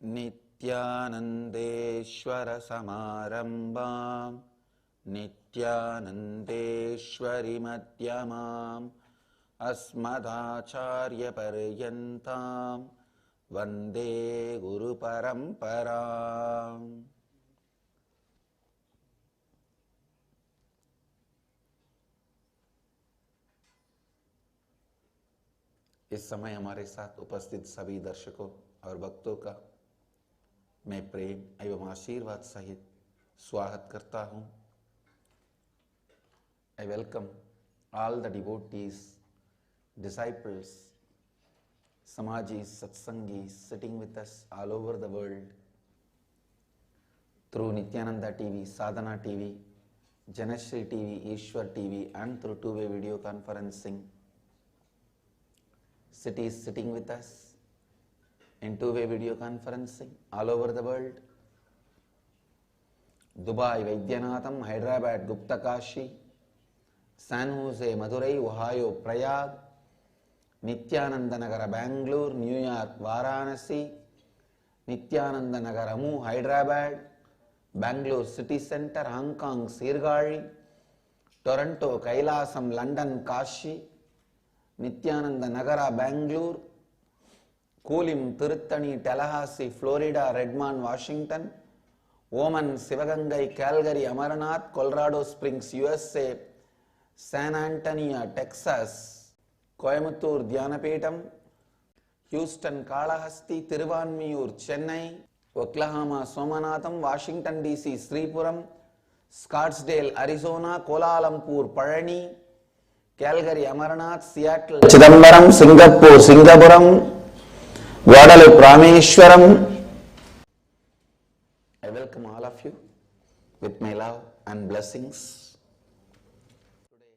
नित्यानन्देश्वर समारम्भां नित्यानन्देश्वरि मध्यमाम् अस्मदाचार्यपर्यन्तां वन्दे गुरुपरम्पराम्। इस समय हमारे साथ उपस्थित सभी दर्शकों और भक्तों का मैं प्रेम एवं आशीर्वाद सहित स्वागत करता हूं। I welcome all the devotees, disciples, Samajis, Satsangis sitting with us all over the world through Nityananda TV, Sadhana TV, Janashri TV, Ishwar TV and through two-way video conferencing. Cities sitting with us in two-way video conferencing all over the world. Dubai, Vaidyanatham, Hyderabad, Gupta Kashi, San Jose, Madurai, Ohio, Prayag, Nityananda Nagara, Bangalore, New York, Varanasi, Nityananda Nagaramu, Hyderabad, Bangalore City Center, Hong Kong, Sirgari, Toronto, Kailasam, London, Kashi, Nityananda Nagara, Bangalore, Kulim, Tiruttani, Tallahassee, Florida, Redmond, Washington, Oman, Sivagangai, Calgary, Amarnath, Colorado Springs, USA, San Antonio, Texas, Coimbatore, Dhyanapeetham, Houston, Kalahasti, Tiruvanmiyur, Chennai, Oklahoma, Somanatham, Washington DC, Sripuram, Scottsdale, Arizona, Kuala Lumpur, Parani, Calgary, Amarnath, Seattle, Chidambaram, Singapore, Singapuram, Guadalupe, Rameshwaram. I welcome all of you with my love and blessings. Today,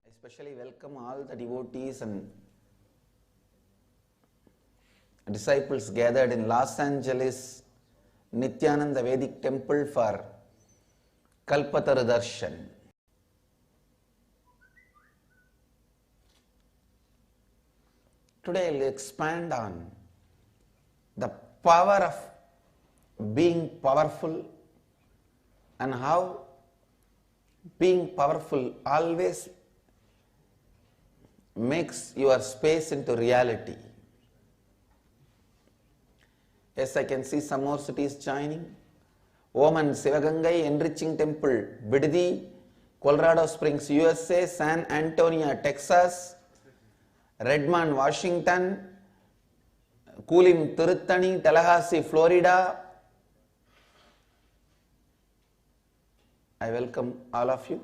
I especially welcome all the devotees and disciples gathered in Los Angeles Nityananda Vedic Temple for Kalpataru Darshan. Today I will expand on the power of being powerful and how being powerful always makes your space into reality. Yes, I can see some more cities joining. Oman, Sivagangai, Enriching Temple, Bidadi, Colorado Springs, USA, San Antonio, Texas, Redmond, Washington, Kulim, Tiruttani, Tallahassee, Florida. I welcome all of you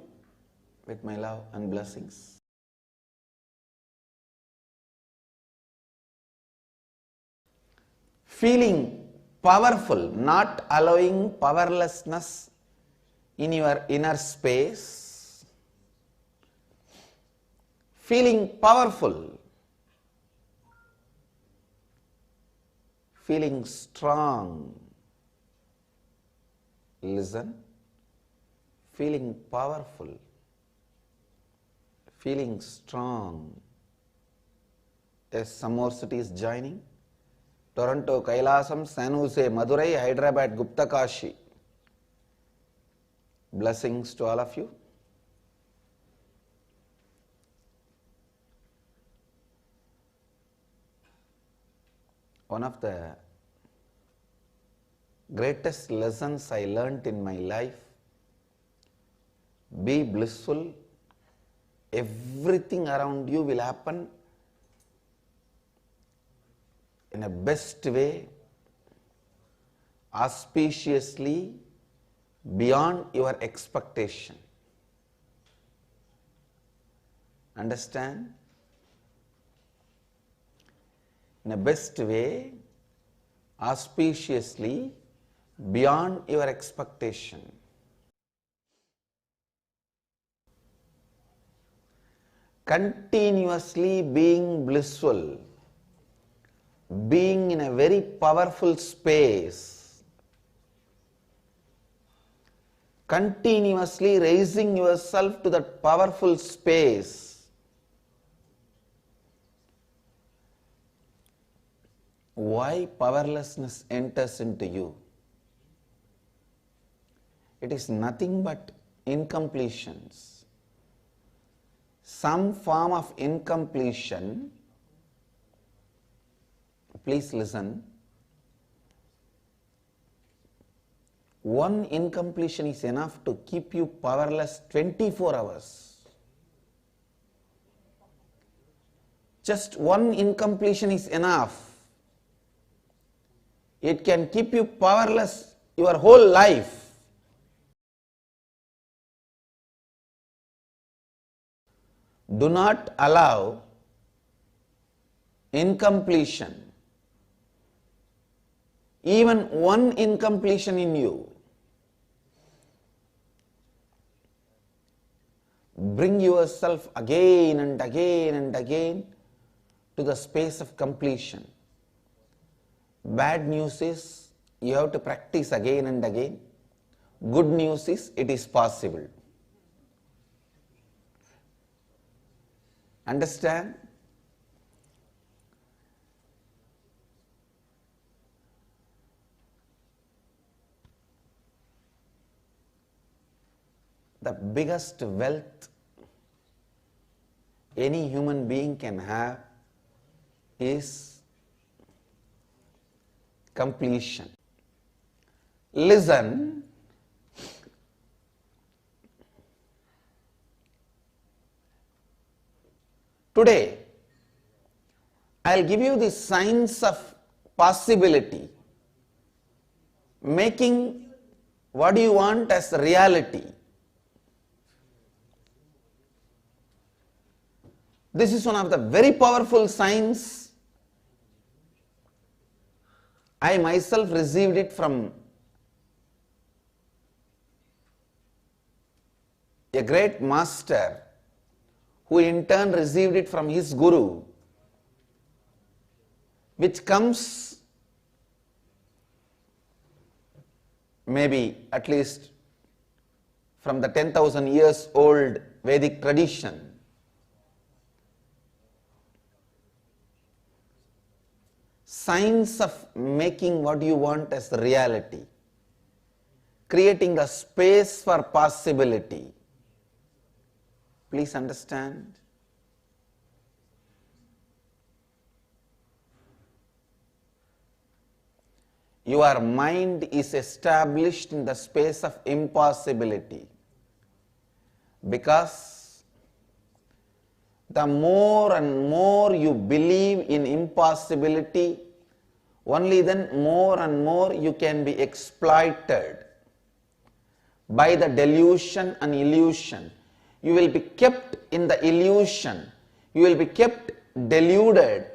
with my love and blessings. Feeling powerful, not allowing powerlessness in your inner space. Feeling powerful. Feeling strong. Listen. Feeling powerful. Feeling strong. Yes, some more cities joining. Toronto, Kailasam, San Jose, Madurai, Hyderabad, Gupta Kashi. Blessings to all of you. One of the greatest lessons I learnt in my life, be blissful, everything around you will happen in a best way, auspiciously, beyond your expectation. Understand? In a best way, auspiciously, beyond your expectation. Continuously being blissful, being in a very powerful space, continuously raising yourself to that powerful space, why powerlessness enters into you? It is nothing but incompletions. Some form of incompletion. Please listen. One incompletion is enough to keep you powerless 24 hours. Just one incompletion is enough. It can keep you powerless your whole life. Do not allow incompletion, even one incompletion in you. Bring yourself again and again and again to the space of completion. Bad news is you have to practice again and again. Good news is it is possible. Understand? The biggest wealth any human being can have is completion. Listen. Today, I'll give you the science of possibility, making what you want as reality. This is one of the very powerful science. I myself received it from a great master, who in turn received it from his guru, which comes maybe at least from the 10,000 years old Vedic tradition. Science of making what you want as reality, creating a space for possibility. Please understand. Your mind is established in the space of impossibility, because the more and more you believe in impossibility, only then more and more you can be exploited by the delusion and illusion. You will be kept in the illusion. You will be kept deluded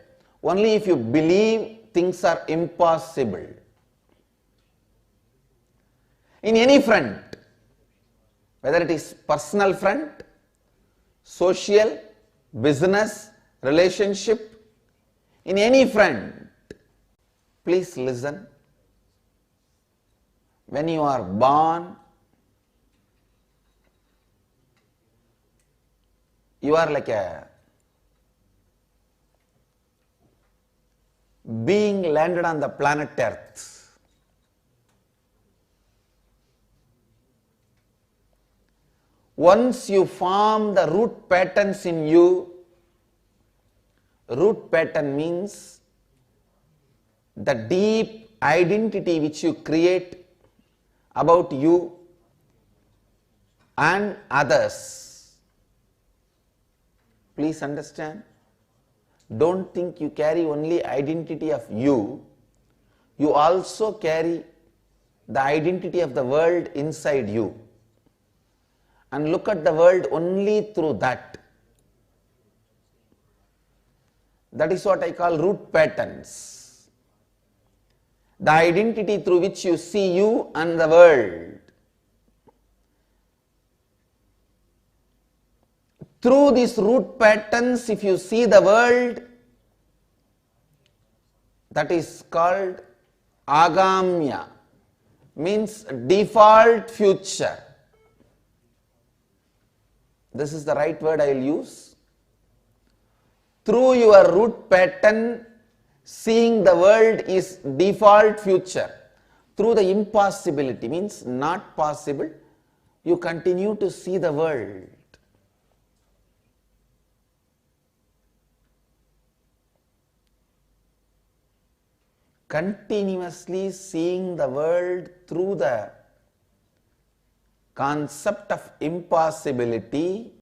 only if you believe things are impossible. In any front, whether it is personal front, social, business, relationship, in any front, please listen. When you are born, you are like a being landed on the planet Earth. Once you form the root patterns in you, root pattern means the deep identity which you create about you and others. Please understand. Don't think you carry only identity of you. You also carry the identity of the world inside you. And look at the world only through that. That is what I call root patterns. The identity through which you see you and the world. Through these root patterns, if you see the world, that is called agamya, means default future. This is the right word I will use. Through your root pattern, Seeing the world is default future. Through the impossibility, means not possible, you continue to see the world. Continuously seeing the world through the concept of impossibility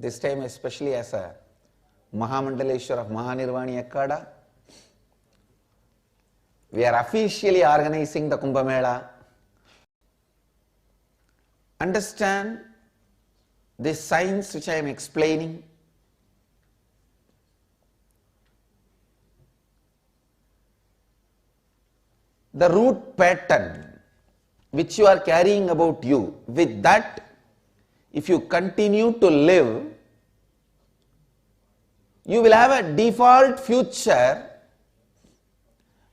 this time, especially as a Mahamandaleshwar of Mahanirvani Akkada, we are officially organizing the Kumbh Mela. Understand this science which I am explaining. The root pattern which you are carrying about you, with that, if you continue to live, you will have a default future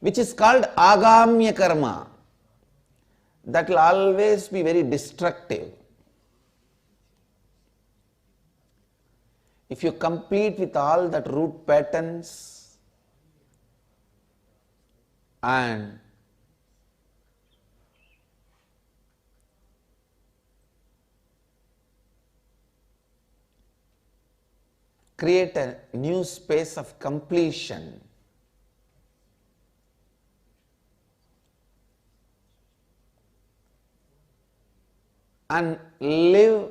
which is called agamya karma. That will always be very destructive. If you complete with all that root patterns and create a new space of completion, and live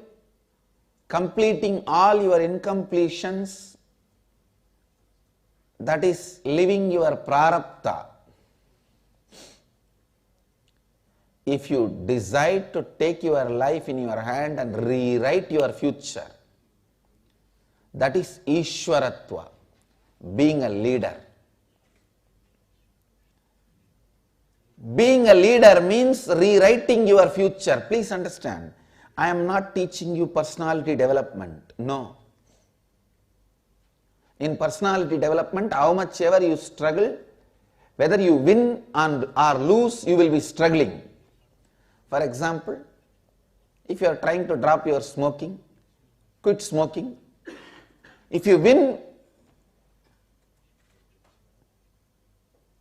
completing all your incompletions, that is living your prarabdha. If you decide to take your life in your hand and rewrite your future, that is Ishwaratva, being a leader. Being a leader means rewriting your future. Please understand, I am not teaching you personality development. No. In personality development, how much ever you struggle, whether you win or lose, you will be struggling. For example, if you are trying to drop your smoking, quit smoking. If you win,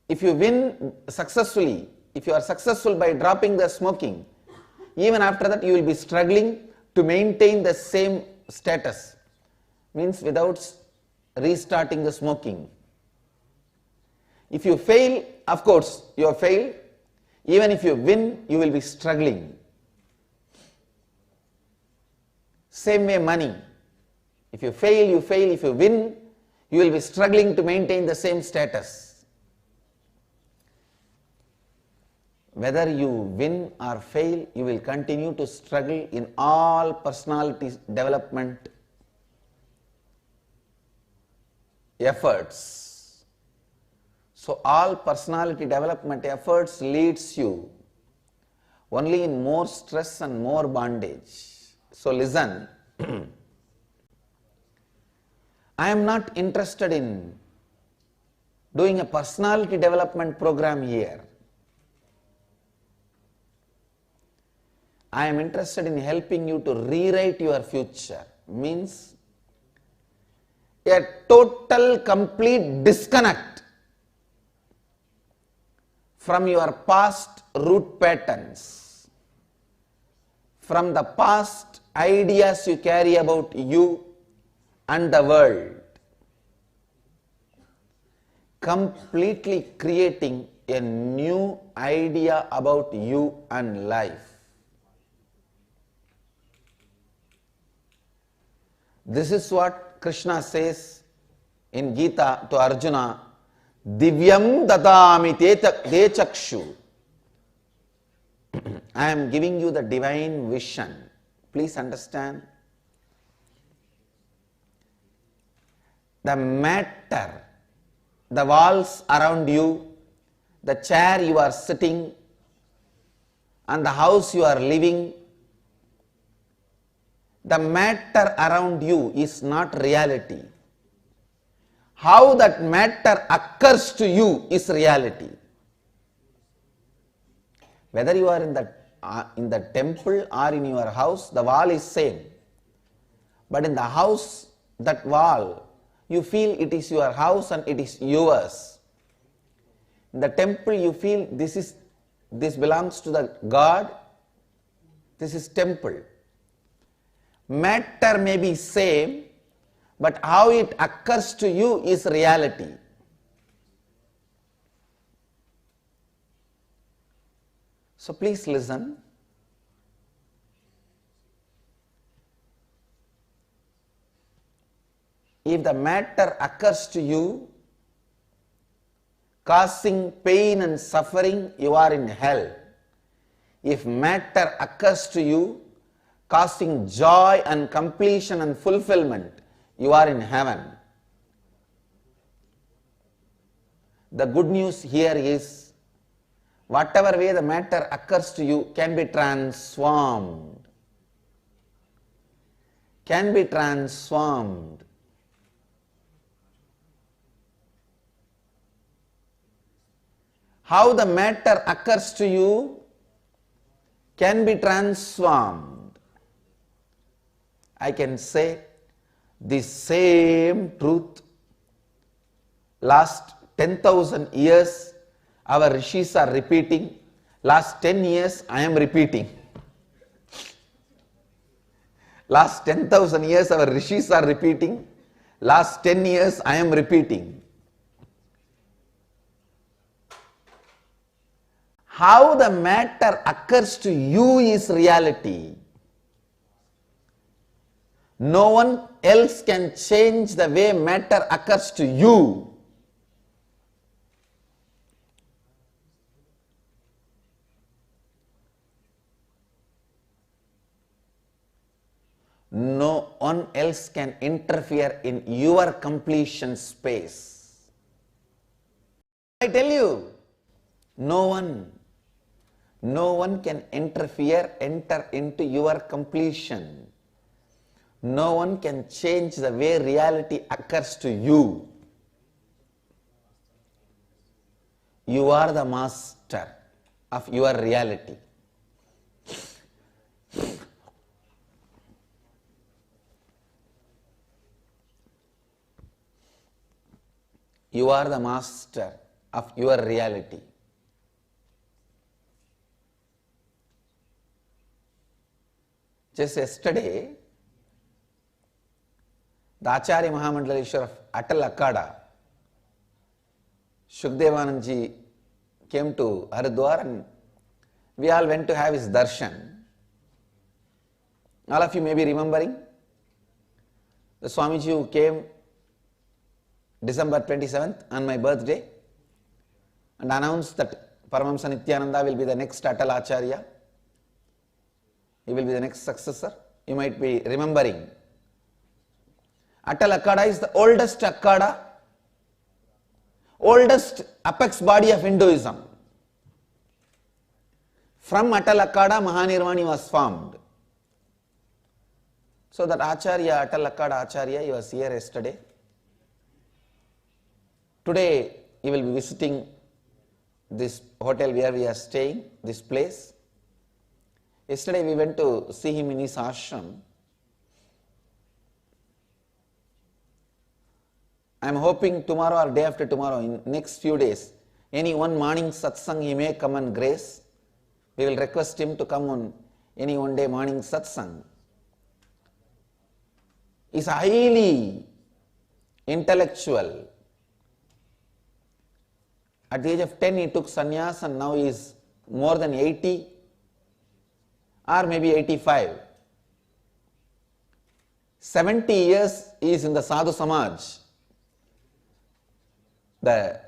if you win successfully, if you are successful by dropping the smoking, even after that you will be struggling to maintain the same status, means without restarting the smoking. If you fail, of course you have failed. Even if you win, you will be struggling. Same way money. If you fail, you fail. If you win, you will be struggling to maintain the same status. Whether you win or fail, you will continue to struggle in all personality development efforts. So all personality development efforts leads you only in more stress and more bondage. So listen, I am not interested in doing a personality development program here. I am interested in helping you to rewrite your future. Means a total complete disconnect from your past root patterns, from the past ideas you carry about you and the world, completely creating a new idea about you and life. This is what Krishna says in Gita to Arjuna, Divyam dadami te chakshu. I am giving you the divine vision. Please understand. The matter, the walls around you, the chair you are sitting, and the house you are living, the matter around you is not reality. How that matter occurs to you is reality. Whether you are in the temple or in your house, the wall is same. But in the house, that wall, you feel it is your house and it is yours. In the temple, you feel this belongs to the God. This is temple. Matter may be same, but how it occurs to you is reality. So please listen. If the matter occurs to you, causing pain and suffering, you are in hell. If matter occurs to you, causing joy and completion and fulfillment, you are in heaven. The good news here is, whatever way the matter occurs to you can be transformed. Can be transformed. How the matter occurs to you can be transformed. I can say the same truth. Last 10,000 years our rishis are repeating. Last 10 years I am repeating. Last 10,000 years our rishis are repeating. Last 10 years I am repeating. How the matter occurs to you is reality. No one else can change the way matter occurs to you. No one else can interfere in your completion space. I tell you, no one can enter into your completion. No one can change the way reality occurs to you. You are the master of your reality. You are the master of your reality. Just yesterday, the Acharya Mahamandaleshwar of Atal Akkada, Shukdevanandji came to Haridwar and we all went to have his darshan. All of you may be remembering the Swamiji who came December 27th on my birthday and announced that Paramahamsa Nityananda will be the next Atal Acharya. He will be the next successor. You might be remembering. Atal Akkada is the oldest Akkada, oldest apex body of Hinduism. From Atal Akkada, Mahanirvani was formed. So that Acharya, Atal Akkada Acharya, he was here yesterday. Today, he will be visiting this hotel where we are staying, this place. Yesterday, we went to see him in his ashram. I am hoping tomorrow or day after tomorrow, in next few days, any one morning satsang he may come and grace. We will request him to come on any one day morning satsang. He is highly intellectual. At the age of 10 he took sannyas and now he is more than 80 or maybe 85. 70 years he is in the sadhu samaj.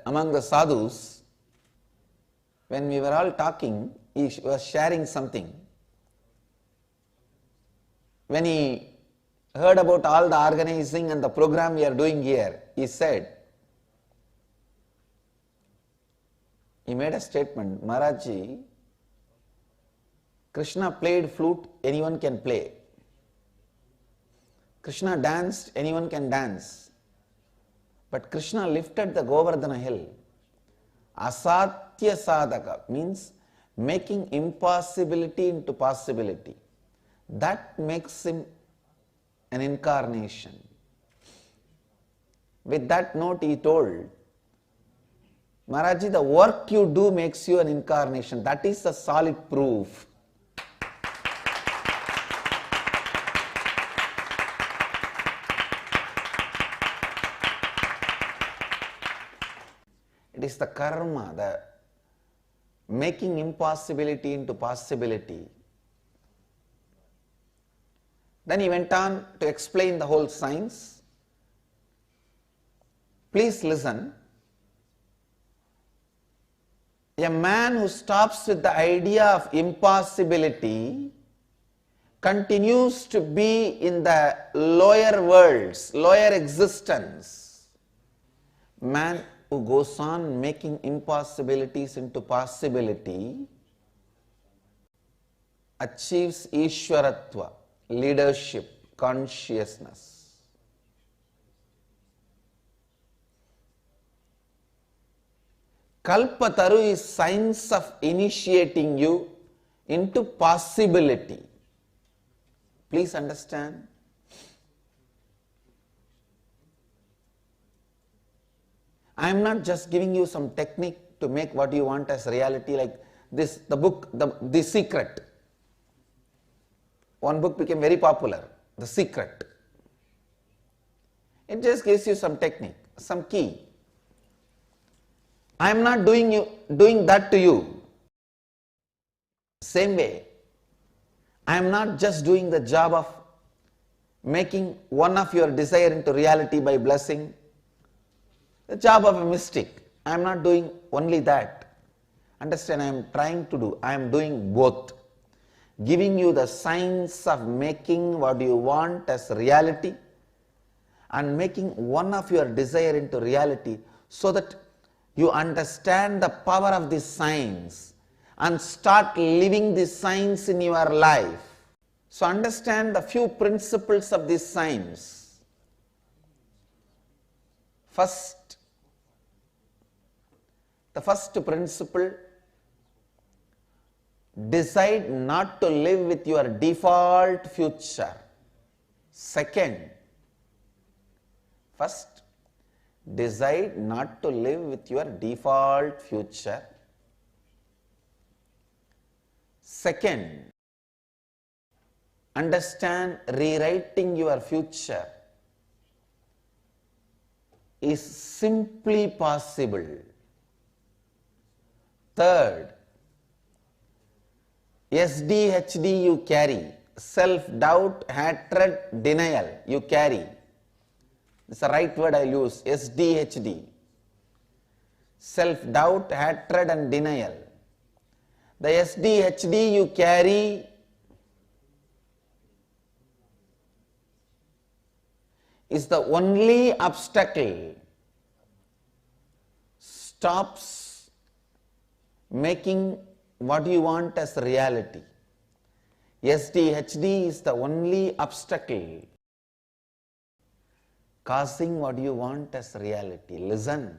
Among the sadhus, when we were all talking, he was sharing something. When he heard about all the organizing and the program we are doing here, he said, he made a statement, Maharajji, Krishna played flute, anyone can play. Krishna danced, anyone can dance. But Krishna lifted the Govardhana hill. Asatya sadhaka means making impossibility into possibility. That makes him an incarnation. With that note he told, Maharajji, the work you do makes you an incarnation. That is the solid proof. It is the karma, the making impossibility into possibility. Then he went on to explain the whole science. Please listen. A man who stops with the idea of impossibility continues to be in the lower worlds, lower existence. Man who goes on making impossibilities into possibility achieves Ishwaratva, leadership, consciousness. Kalpataru is science of initiating you into possibility. Please understand. I am not just giving you some technique to make what you want as reality, like this, the book, The Secret. One book became very popular, The Secret. It just gives you some technique, some key. I am not doing that to you. Same way, I am not just doing the job of making one of your desire into reality by blessing. The job of a mystic. I am not doing only that. Understand, I am trying to do, I am doing both. Giving you the science of making what you want as reality and making one of your desire into reality so that you understand the power of this science and start living this science in your life. So understand the few principles of this science. The first principle, decide not to live with your default future. Second, first, Decide not to live with your default future. Second, understand rewriting your future is simply possible. Third, SDHD you carry, self-doubt, hatred, denial you carry. It's the right word I use, SDHD. Self-doubt, hatred and denial. The SDHD you carry is the only obstacle stops making what you want as reality. SDHD is the only obstacle causing what you want as reality. Listen.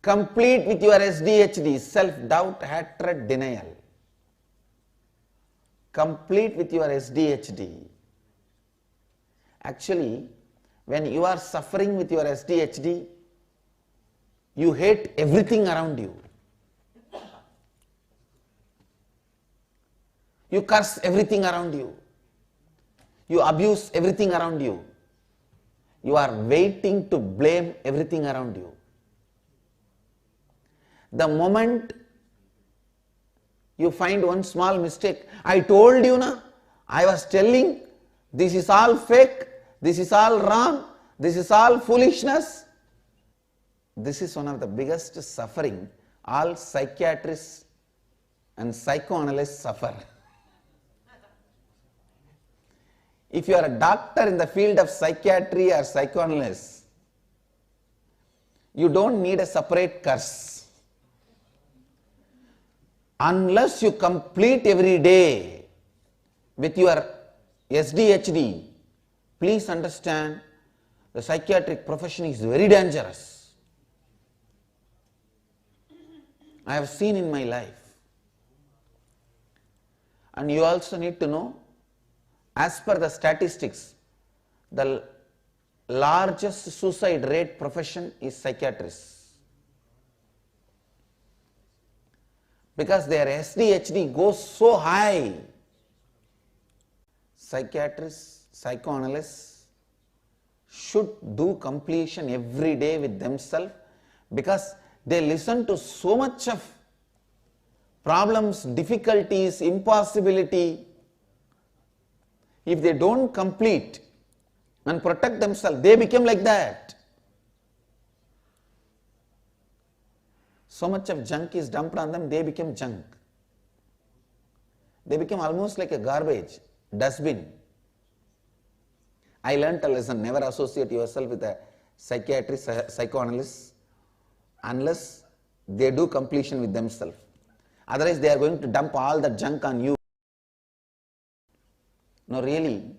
Complete with your SDHD, self-doubt, hatred, denial. Complete with your SDHD. Actually, when you are suffering with your SDHD, you hate everything around you. You curse everything around you. You abuse everything around you. You are waiting to blame everything around you. The moment you find one small mistake, I told you na, I was telling, this is all fake, this is all wrong, this is all foolishness. This is one of the biggest suffering all psychiatrists and psychoanalysts suffer. If you are a doctor in the field of psychiatry or psychoanalysis, you don't need a separate curse. Unless you complete every day with your SDHD, please understand the psychiatric profession is very dangerous. I have seen in my life. And you also need to know, as per the statistics, the largest suicide rate profession is psychiatrists. Because their SDHD goes so high. Psychiatrists, psychoanalysts should do completion every day with themselves, because they listen to so much of problems, difficulties, impossibility. If they don't complete and protect themselves, they become like that. So much of junk is dumped on them, they become junk. They become almost like a garbage, dustbin. I learnt a lesson, never associate yourself with a psychiatrist, psychoanalyst, unless they do completion with themselves. Otherwise, they are going to dump all the junk on you. No, really,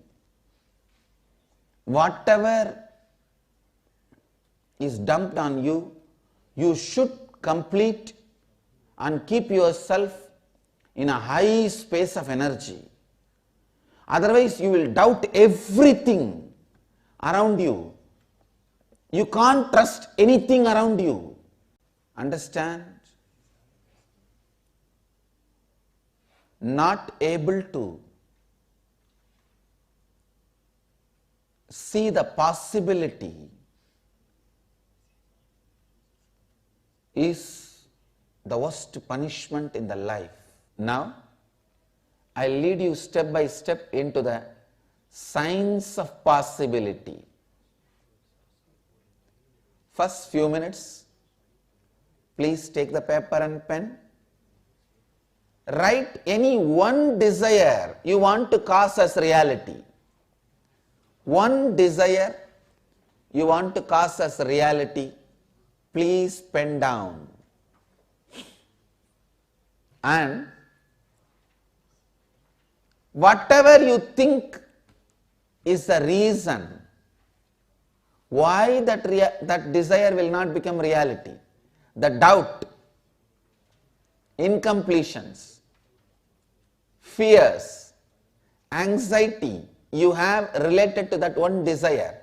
whatever is dumped on you, you should complete and keep yourself in a high space of energy. Otherwise, you will doubt everything around you. You can't trust anything around you. Understand? Not able to see the possibility is the worst punishment in the life. Now, I lead you step by step into the science of possibility. First few minutes, please take the paper and pen. Write any one desire you want to cause as reality. One desire you want to cause as reality, please pen down. And whatever you think is the reason why that desire will not become reality, the doubt, incompletions, fears, anxiety, you have related to that one desire.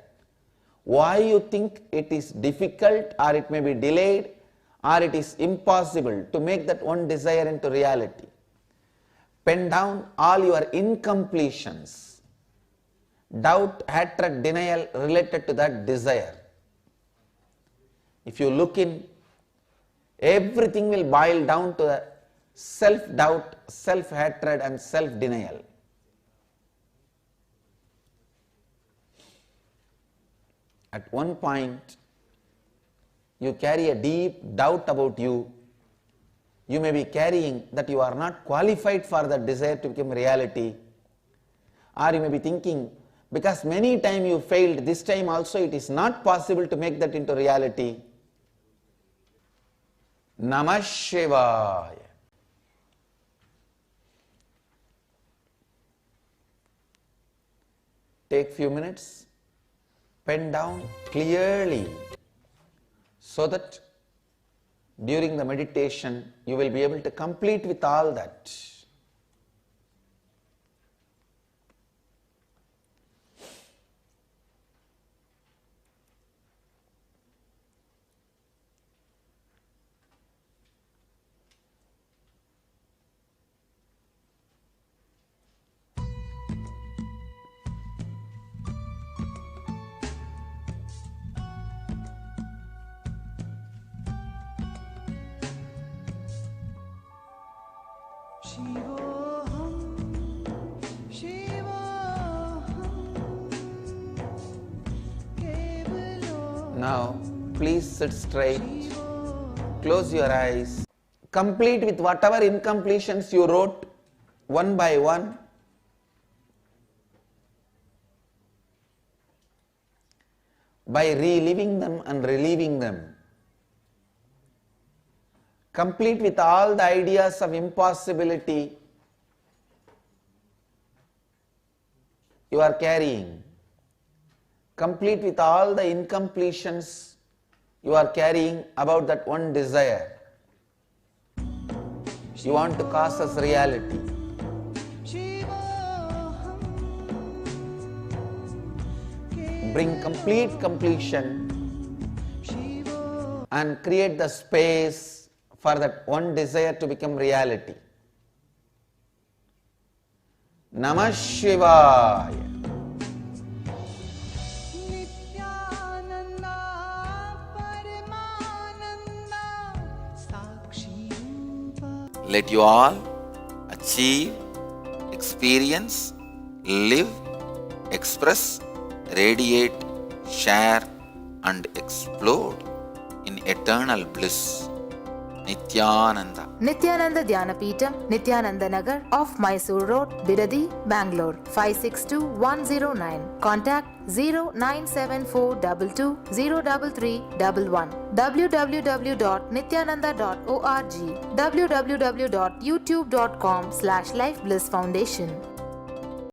Why you think it is difficult, or it may be delayed, or it is impossible to make that one desire into reality. Pen down all your incompletions, doubt, hatred, denial related to that desire. If you look in, everything will boil down to the self-doubt, self-hatred and self-denial. At one point, you carry a deep doubt about you. You may be carrying that you are not qualified for that desire to become reality. Or you may be thinking, because many times you failed, this time also it is not possible to make that into reality. Namah Shivaya. Take few minutes, pen down clearly, so that during the meditation you will be able to complete with all that. Now, please sit straight, close your eyes, complete with whatever incompletions you wrote one by one. By reliving them and reliving them. Complete with all the ideas of impossibility you are carrying. Complete with all the incompletions you are carrying about that one desire you want to cause as reality. Bring complete completion and create the space for that one desire to become reality. Namah Shivaya. Let you all achieve, experience, live, express, radiate, share and explode in eternal bliss. Nityananda. Nityananda Dhyanapitham, Nityananda Nagar off Mysore Road, Bidadi, Bangalore 562109. Contact 0974220331. www.nityananda.org. www.youtube.com/Life Bliss Foundation.